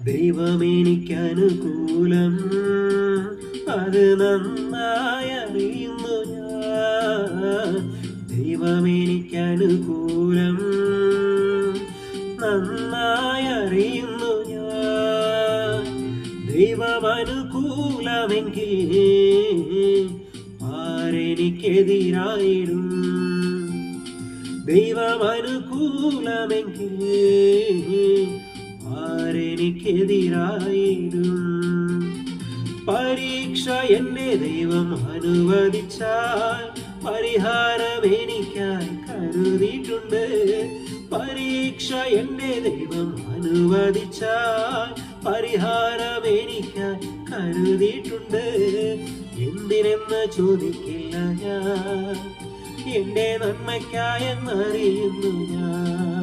ദൈവമെനിക്കനുകൂലം, അത് നന്നായി അറിയുന്നു ഞാൻ. ദൈവമെനിക്കനുകൂലം, നന്നായി അറിയുന്നു ഞാൻ. ദൈവമനുകൂലമെങ്കിൽ ആരെനിക്കെതിരായിടും? ദൈവമനുകൂലമെങ്കിൽ ആരെനിക്കെതിരായിടും? പരീക്ഷ എന്നെ ദൈവം അനുവദിച്ചാൽ പരിഹാരം എനിക്കായി കരുതിയിട്ടുണ്ട്. പരീക്ഷ എന്നെ ദൈവം അനുവദിച്ചാൽ പരിഹാരം എനിക്കായി കരുതിയിട്ടുണ്ട്. എന്തിനെന്ന് ചോദിക്കില്ല ഞാൻ, എന്റെ നന്മയ്ക്കായെന്നറിയുന്നു ഞാൻ.